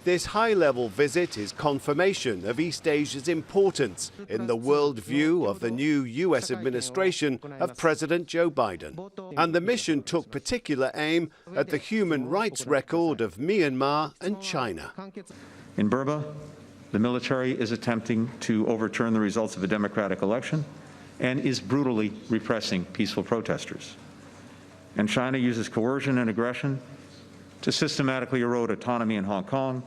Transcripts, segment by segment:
This high-level visit is confirmation of East Asia's importance in the worldview of the new US administration of President Joe Biden. And the mission took particular aim at the human rights record of Myanmar and China. In Burma, the military is attempting to overturn the results of a democratic election and is brutally repressing peaceful protesters. And China uses coercion and aggression to systematically erode autonomy in Hong Kong,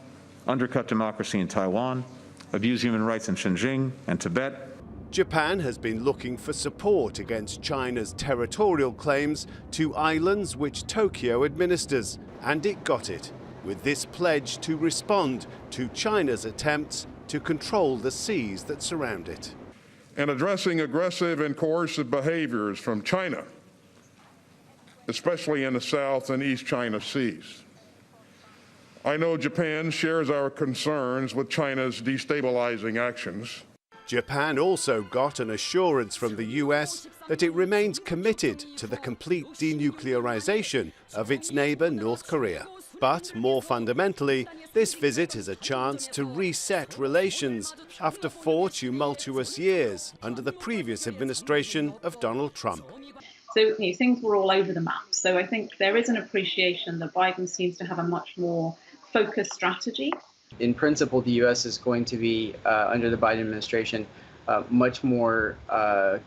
undercut democracy in Taiwan, abuse human rights in Xinjiang and Tibet. Japan has been looking for support against China's territorial claims to islands which Tokyo administers, and it got it, with this pledge to respond to China's attempts to control the seas that surround it. And addressing aggressive and coercive behaviors from China, especially in the South and East China Seas. I know Japan shares our concerns with China's destabilising actions. Japan also got an assurance from the US that it remains committed to the complete denuclearisation of its neighbour North Korea. But more fundamentally, this visit is a chance to reset relations after 4 tumultuous years under the previous administration of Donald Trump. So things were all over the map. So I think there is an appreciation that Biden seems to have a much more focused strategy. In principle, the U.S. is going to be, under the Biden administration, much more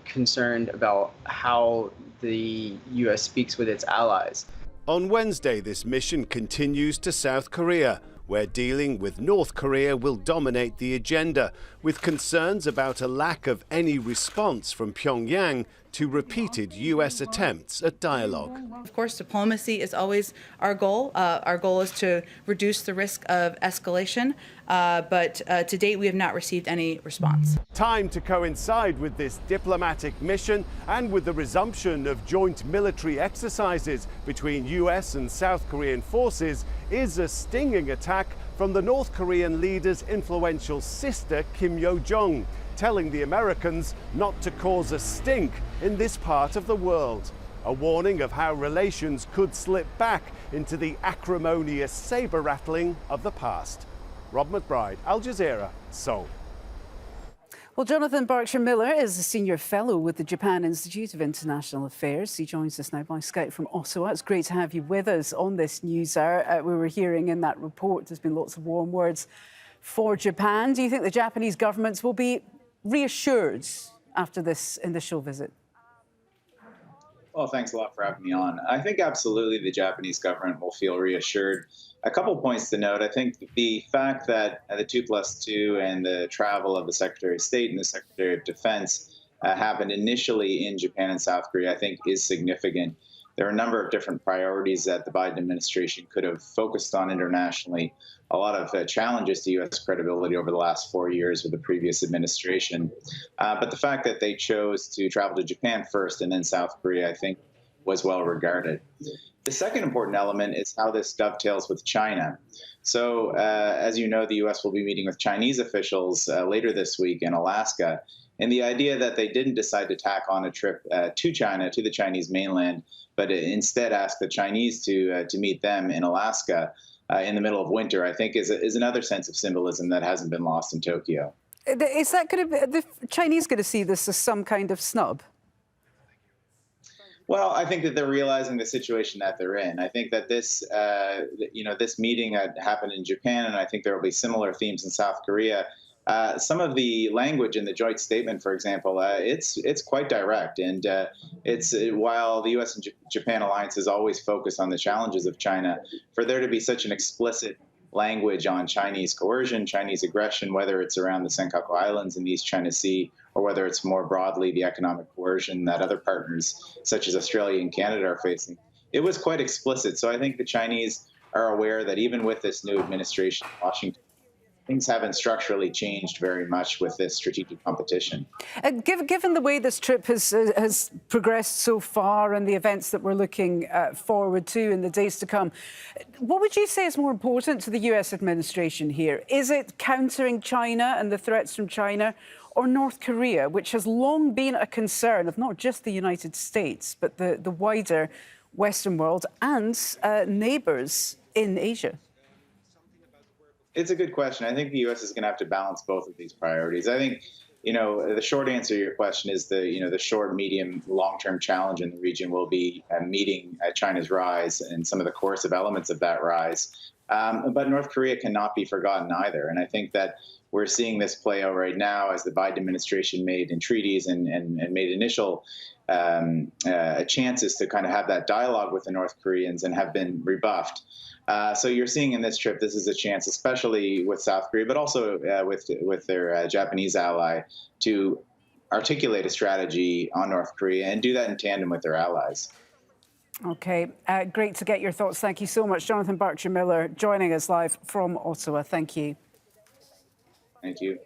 concerned about how the U.S. speaks with its allies. On Wednesday, this mission continues to South Korea, where dealing with North Korea will dominate the agenda, with concerns about a lack of any response from Pyongyang to repeated US attempts at dialogue. Of course, diplomacy is always our goal. Our goal is to reduce the risk of escalation, but to date we have not received any response. Time to coincide with this diplomatic mission and with the resumption of joint military exercises between US and South Korean forces is a stinging attack from the North Korean leader's influential sister Kim Yo-jong, telling the Americans not to cause a stink in this part of the world. A warning of how relations could slip back into the acrimonious saber-rattling of the past. Rob McBride, Al Jazeera, Seoul. Well, Jonathan Berkshire-Miller is a senior fellow with the Japan Institute of International Affairs. He joins us now by Skype from Ottawa. It's great to have you with us on this news hour. We were hearing in that report there's been lots of warm words for Japan. Do you think the Japanese governments will be reassured after this initial visit? Well, thanks a lot for having me on. I think absolutely the Japanese government will feel reassured. A couple points to note. I think the fact that the 2+2 and the travel of the Secretary of State and the Secretary of Defense happened initially in Japan and South Korea, I think is significant. There are a number of different priorities that the Biden administration could have focused on internationally. A lot of challenges to U.S. credibility over the last 4 years with the previous administration. But the fact that they chose to travel to Japan first and then South Korea, I think, was well regarded. The second important element is how this dovetails with China. So, as you know, the U.S. will be meeting with Chinese officials later this week in Alaska. And the idea that they didn't decide to tack on a trip to China, to the Chinese mainland, but instead ask the Chinese to meet them in Alaska in the middle of winter, I think is another sense of symbolism that hasn't been lost in Tokyo. Is that going to be, the Chinese going to see this as some kind of snub? Well, I think that they're realizing the situation that they're in. I think that this, this meeting happened in Japan, and I think there will be similar themes in South Korea. Some of the language in the joint statement, for example, it's quite direct, and while the U.S. and Japan alliance is always focused on the challenges of China, for there to be such an explicit language on Chinese coercion, Chinese aggression, whether it's around the Senkaku Islands in the East China Sea, or whether it's more broadly the economic coercion that other partners, such as Australia and Canada, are facing, it was quite explicit. So I think the Chinese are aware that even with this new administration in Washington, things haven't structurally changed very much with this strategic competition. Given the way this trip has progressed so far and the events that we're looking forward to in the days to come, what would you say is more important to the US administration here? Is it countering China and the threats from China, or North Korea, which has long been a concern of not just the United States, but the wider Western world and neighbours in Asia? It's a good question. I think the U.S. is going to have to balance both of these priorities. I think, the short answer to your question is the short, medium, long-term challenge in the region will be meeting China's rise and some of the coercive elements of that rise. But North Korea cannot be forgotten either. And I think that we're seeing this play out right now as the Biden administration made entreaties and made initial chances to kind of have that dialogue with the North Koreans and have been rebuffed. So you're seeing in this trip, this is a chance, especially with South Korea, but also with their Japanese ally, to articulate a strategy on North Korea and do that in tandem with their allies. OK, great to get your thoughts. Thank you so much. Jonathan Berkshire Miller joining us live from Ottawa. Thank you. Thank you.